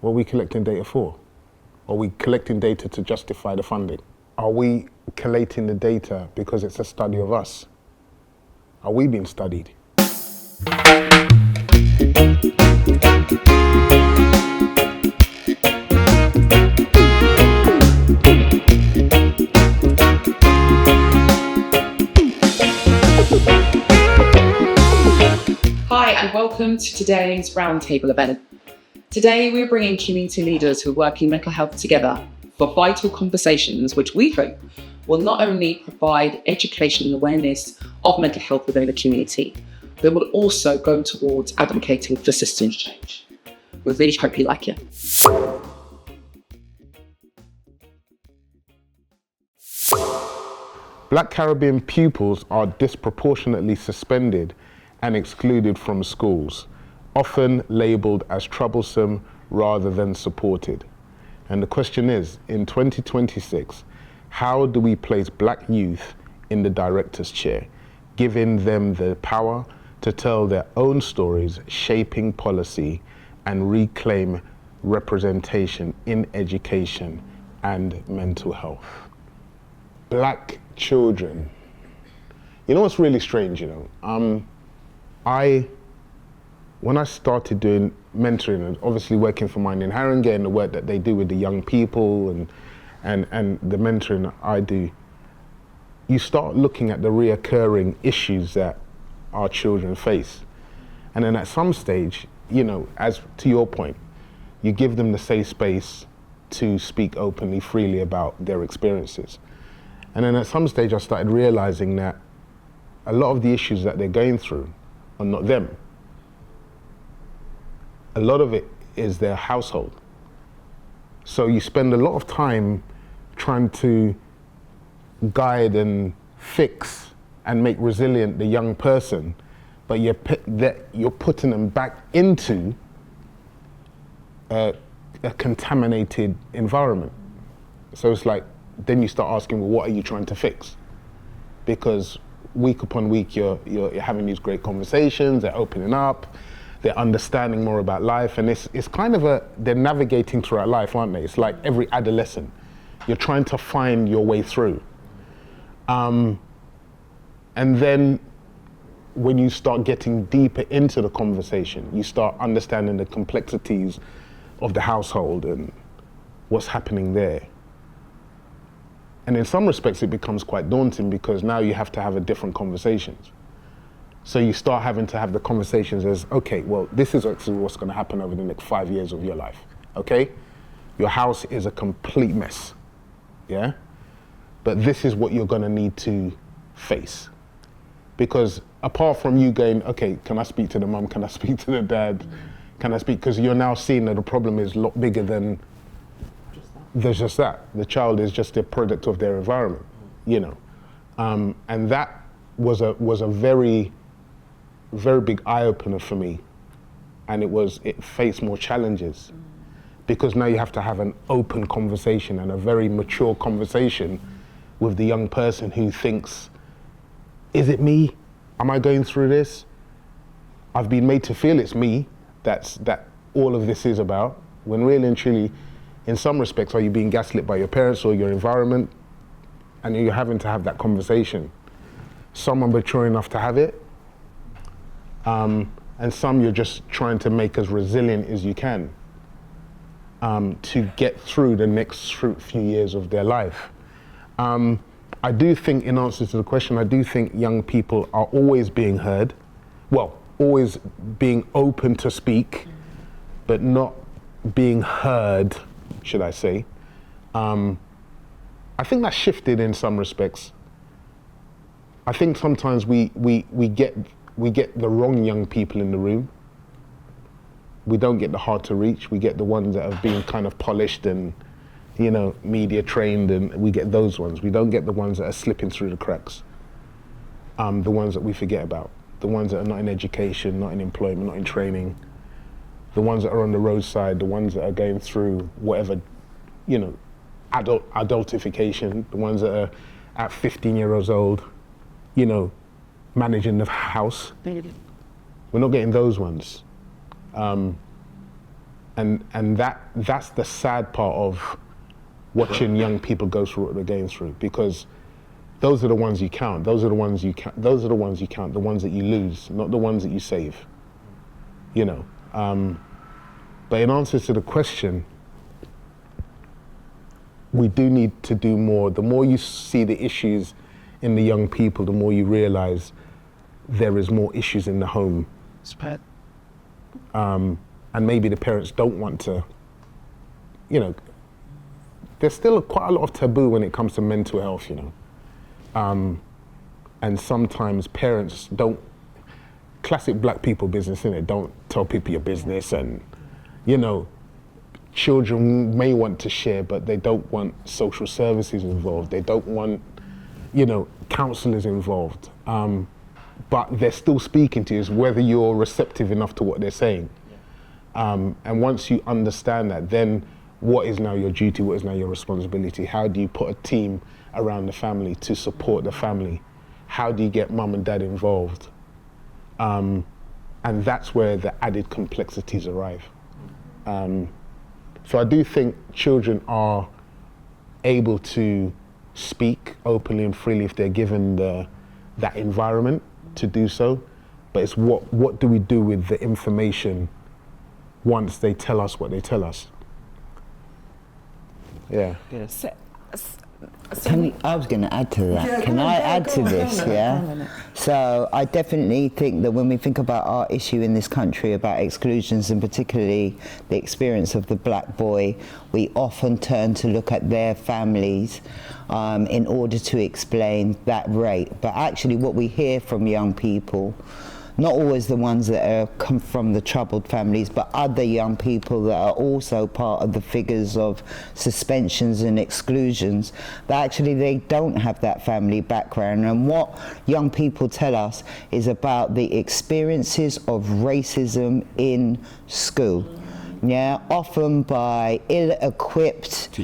What are we collecting data for? Are we collecting data to justify the funding? Are we collating the data because it's a study of us? Are we being studied? Hi and welcome to today's roundtable event. Today we're bringing community leaders who work in mental health together for vital conversations which we hope will not only provide education and awareness of mental health within the community, but will also go towards advocating for systems change. We really hope you like it. Black Caribbean pupils are disproportionately suspended and excluded from schools, often labelled as troublesome rather than supported. And the question is, in 2026, how do we place black youth in the director's chair, giving them the power to tell their own stories, shaping policy, and reclaim representation in education and mental health? Black children. You know what's really strange, when I started doing mentoring and obviously working for mine in Haringey and the work that they do with the young people and the mentoring I do, you start looking at the reoccurring issues that our children face. And then at some stage, as to your point, you give them the safe space to speak openly, freely about their experiences. And then at some stage I started realizing that a lot of the issues that they're going through are not them. A lot of it is their household. So you spend a lot of time trying to guide and fix and make resilient the young person, but you're putting them back into a contaminated environment. So it's like, then you start asking, well, what are you trying to fix? Because week upon week, you're having these great conversations, they're opening up, they're understanding more about life, and it's kind of they're navigating throughout life, aren't they? It's like every adolescent. You're trying to find your way through. And then when you start getting deeper into the conversation, you start understanding the complexities of the household and what's happening there. And in some respects, it becomes quite daunting because now you have to have a different conversations. So you start having to have the conversations as, okay, well, this is actually what's going to happen over the next 5 years of your life, okay? Your house is a complete mess, yeah? But this is what you're going to need to face. Because apart from you going, okay, can I speak to the mum? Can I speak to the dad? Can I speak? Because you're now seeing that the problem is a lot bigger than there's just that. The child is just a product of their environment, and that was a very, very big eye-opener for me. And it faced more challenges because now you have to have an open conversation and a very mature conversation with the young person who thinks, is it me? Am I going through this? I've been made to feel it's me, that all of this is about, when really and truly, in some respects, are you being gaslit by your parents or your environment? And you're having to have that conversation. Some are mature enough to have it, and some you're just trying to make as resilient as you can to get through the next few years of their life. I do think, in answer to the question, I do think young people are always being heard, always being open to speak, but not being heard, should I say. I think that shifted in some respects. I think sometimes we get the wrong young people in the room. We don't get the hard to reach. We get the ones that have been kind of polished and, media trained, and we get those ones. We don't get the ones that are slipping through the cracks. The ones that we forget about. The ones that are not in education, not in employment, not in training. The ones that are on the roadside, the ones that are going through whatever, adultification, the ones that are at 15 years old, managing the house. We're not getting those ones. And And that's the sad part of watching young people go through what they're going through, because those are the ones you count. Those are the ones you count. Those are the ones you count. The ones that you lose, not the ones that you save. You know. But in answer to the question, we do need to do more. The more you see the issues in the young people, the more you realise there is more issues in the home. And maybe the parents don't want to, you know, there's still quite a lot of taboo when it comes to mental health, you know. And sometimes parents don't, classic black people business, innit? Don't tell people your business, and, you know, children may want to share, but they don't want social services involved. They don't want, you know, counsellors involved. But they're still speaking to you, is whether you're receptive enough to what they're saying. And once you understand that, then what is now your duty? What is now your responsibility? How do you put a team around the family to support the family? How do you get mum and dad involved? And that's where the added complexities arrive. So I do think children are able to speak openly and freely if they're given that environment to do so. But it's what do we do with the information once they tell us what they tell us? Yeah. Yes. I was going to add to that. Yeah, Can I add to this? Yeah. So I definitely think that when we think about our issue in this country about exclusions, and particularly the experience of the black boy, we often turn to look at their families in order to explain that rate. But actually, what we hear from young people, not always the ones that come from the troubled families, but other young people that are also part of the figures of suspensions and exclusions, that actually they don't have that family background. And what young people tell us is about the experiences of racism in school. Yeah, often by ill-equipped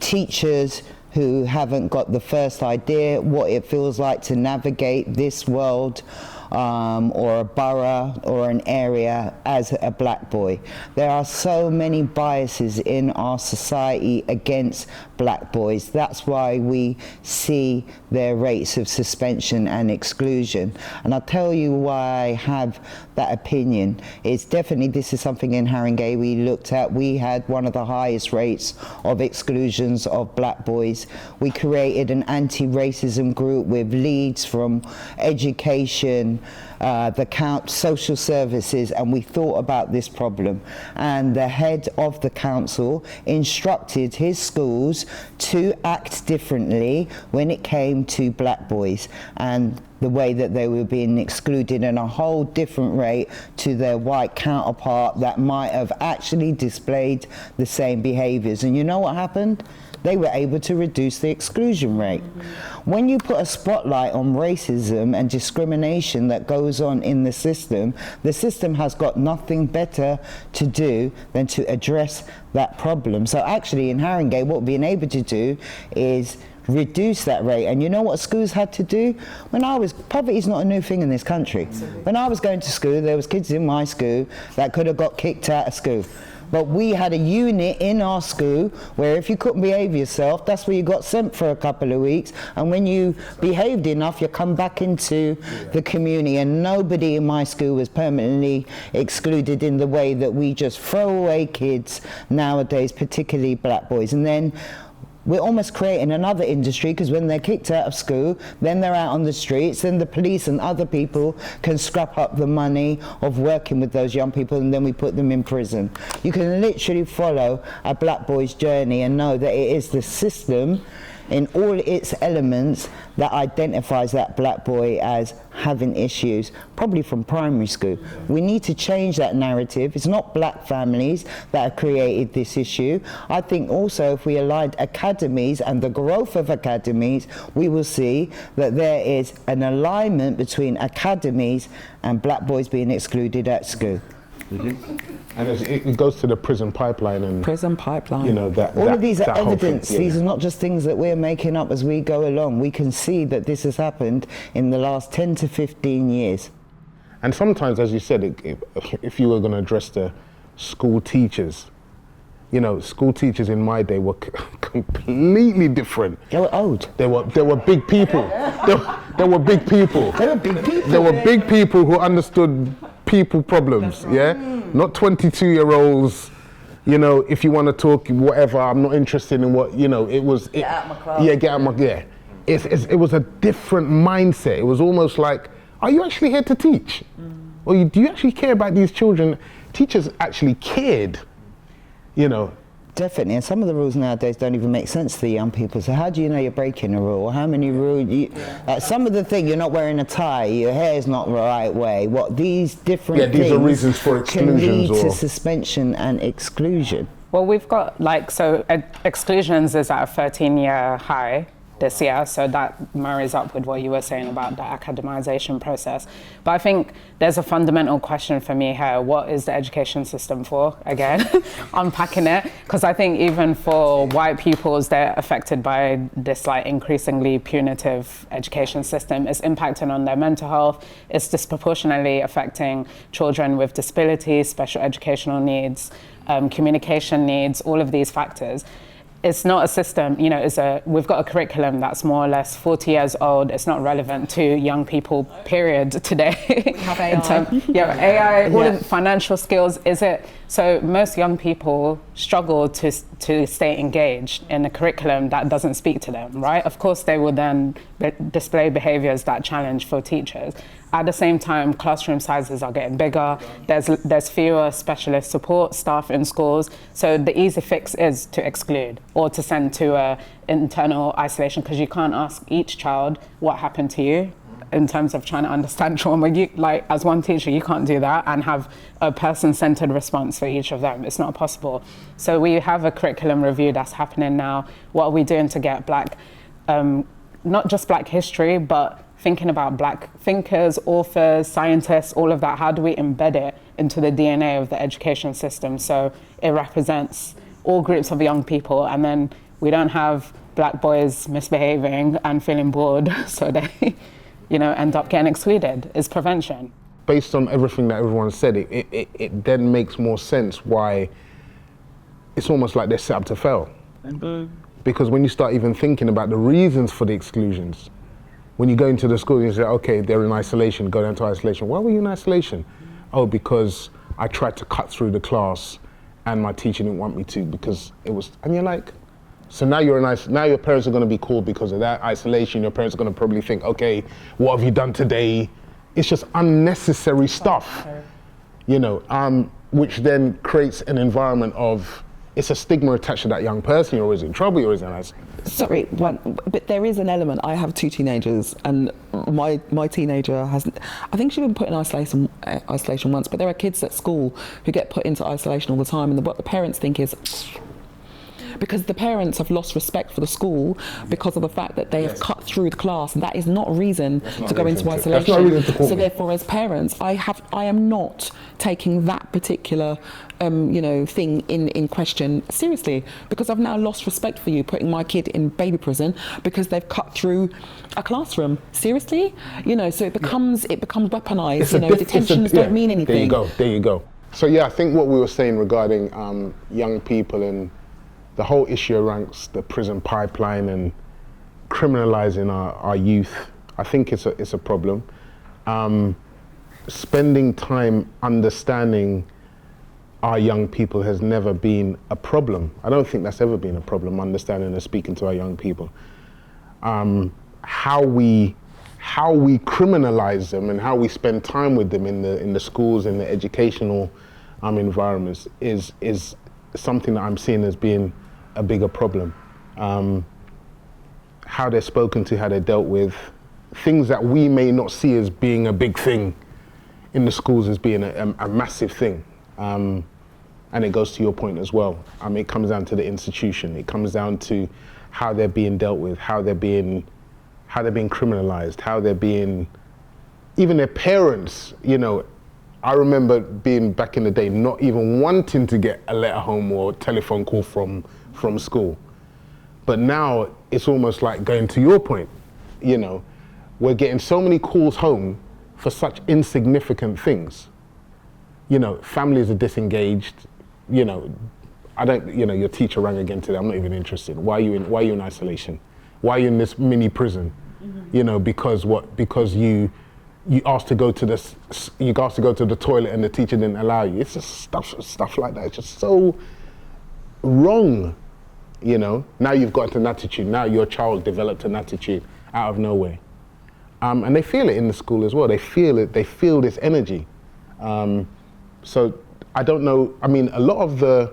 teachers who haven't got the first idea what it feels like to navigate this world, or a borough or an area as a black boy. There are so many biases in our society against black boys. That's why we see their rates of suspension and exclusion. And I'll tell you why I have that opinion. It's definitely, this is something in Haringey we looked at. We had one of the highest rates of exclusions of black boys. We created an anti-racism group with leads from education, the social services, and we thought about this problem. And the head of the council instructed his schools to act differently when it came to black boys and the way that they were being excluded in a whole different rate to their white counterpart that might have actually displayed the same behaviours. And you know what happened? They were able to reduce the exclusion rate. When you put a spotlight on racism and discrimination that goes on in the system has got nothing better to do than to address that problem. So actually in Haringey, what we've been able to do is reduce that rate. And you know what schools had to do? Poverty is not a new thing in this country. When I was going to school, there was kids in my school that could have got kicked out of school. But we had a unit in our school where if you couldn't behave yourself, that's where you got sent for a couple of weeks. And when you behaved enough, you come back into the community. And nobody in my school was permanently excluded in the way that we just throw away kids nowadays, particularly black boys. And then we're almost creating another industry, because when they're kicked out of school, then they're out on the streets, then the police and other people can scrap up the money of working with those young people, and then we put them in prison. You can literally follow a black boy's journey and know that it is the system in all its elements that identifies that black boy as having issues, probably from primary school. We need to change that narrative. It's not black families that have created this issue. I think also if we aligned academies and the growth of academies, we will see that there is an alignment between academies and black boys being excluded at school. And it goes to the prison pipeline and prison pipeline. You know all of these are thing, evidence. yeah. These are not just things that we're making up as we go along. We can see that this has happened in the last 10 to 15 years. And sometimes, as you said, if you were going to address the school teachers. You know, school teachers in my day were completely different. They were old. They were big people. They were big people. They were big people. They were big people who understood people problems. Yeah, not 22-year-olds. You know, if you want to talk whatever, I'm not interested in what, you know. It was. Get out my class. Yeah, get out my. Yeah, it was a different mindset. It was almost like, are you actually here to teach, or do you actually care about these children? Teachers actually cared. You know. Definitely, and some of the rules nowadays don't even make sense to the young people. So how do you know you're breaking a rule? How many rules? Some of the thing, you're not wearing a tie, your hair's not the right way. What these different things these are reasons for exclusions can lead or to suspension and exclusion. Well, we've got exclusions is at a 13-year high this year, so that marries up with what you were saying about the academisation process. But I think there's a fundamental question for me here. What is the education system for? Again, unpacking it, because I think even for white pupils, they're affected by this like increasingly punitive education system. It's impacting on their mental health. It's disproportionately affecting children with disabilities, special educational needs, communication needs, all of these factors. It's not a system, you know, we've got a curriculum that's more or less 40 years old. It's not relevant to young people, period, today. We have AI. AI, all of the financial skills, so most young people struggle to stay engaged in a curriculum that doesn't speak to them, right? Of course, they will then display behaviours that challenge for teachers. At the same time, classroom sizes are getting bigger. There's fewer specialist support staff in schools. So the easy fix is to exclude or to send to internal isolation, because you can't ask each child what happened to you in terms of trying to understand trauma. As one teacher, you can't do that and have a person-centered response for each of them. It's not possible. So we have a curriculum review that's happening now. What are we doing to get Black, not just Black history, but thinking about Black thinkers, authors, scientists, all of that? How do we embed it into the DNA of the education system so it represents all groups of young people, and then we don't have Black boys misbehaving and feeling bored so they end up getting excluded? Is prevention. Based on everything that everyone said, it then makes more sense why it's almost like they're set up to fail. Because when you start even thinking about the reasons for the exclusions, when you go into the school, you say, okay, they're in isolation, go down to isolation. Why were you in isolation? Oh, because I tried to cut through the class and my teacher didn't want me to because it was, and you're like, so now now your parents are gonna be called because of that isolation. Your parents are gonna probably think, okay, what have you done today? It's just unnecessary stuff, which then creates an environment of, it's a stigma attached to that young person. You're always in trouble, you're always in isolation. Sorry, but there is an element. I have two teenagers, and my teenager hasn't. I think she's been put in isolation once. But there are kids at school who get put into isolation all the time, and what the parents think is, because the parents have lost respect for the school because of the fact that they have cut through the class, and that is not a reason to go into isolation. That's not a reason to call so me. therefore, as parents, I am not taking that particular thing in question seriously, because I've now lost respect for you putting my kid in baby prison because they've cut through a classroom. Seriously, so it becomes weaponized. Detentions don't mean anything. There you go. So yeah, I think what we were saying regarding young people and the whole issue around the prison pipeline and criminalizing our youth, I think it's a problem. Spending time understanding our young people has never been a problem. I don't think that's ever been a problem, understanding and speaking to our young people. How we criminalize them and how we spend time with them in the schools and the educational environments is something that I'm seeing as being a bigger problem. How they're spoken to, how they're dealt with, things that we may not see as being a big thing in the schools as being a massive thing. And it goes to your point as well. It comes down to the institution. It comes down to how they're being dealt with, how they're being criminalized, how they're being, even their parents, I remember being back in the day, not even wanting to get a letter home or telephone call from school. But now it's almost like going to your point, we're getting so many calls home for such insignificant things. families are disengaged. I don't. Your teacher rang again today. I'm not even interested. Why are you in isolation? Why are you in this mini prison? Because what? Because you asked to go to the toilet and the teacher didn't allow you. It's just stuff like that. It's just so wrong. Now you've got an attitude. Now your child developed an attitude out of nowhere, and they feel it in the school as well. They feel it. They feel this energy. So I don't know. I mean, a lot of the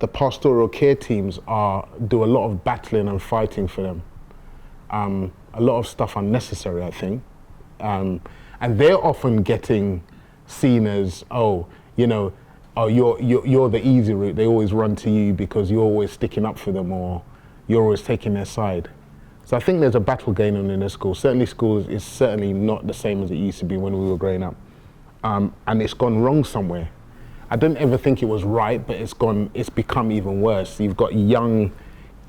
pastoral care teams do a lot of battling and fighting for them. A lot of stuff unnecessary, I think, and they're often getting seen as you're the easy route. They always run to you because you're always sticking up for them or you're always taking their side. So I think there's a battle going on in the school. Certainly schools is certainly not the same as it used to be when we were growing up. And it's gone wrong somewhere. I didn't ever think it was right, but it's become even worse. You've got young,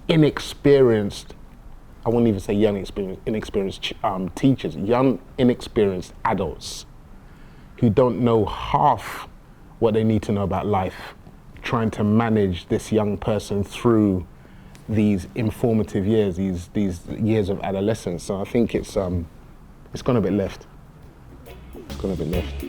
inexperienced, I wouldn't even say young, inexperienced teachers, young, inexperienced adults who don't know half what they need to know about life, trying to manage this young person through these informative years, these years of adolescence. So I think it's gone a bit left. It's gone a bit left.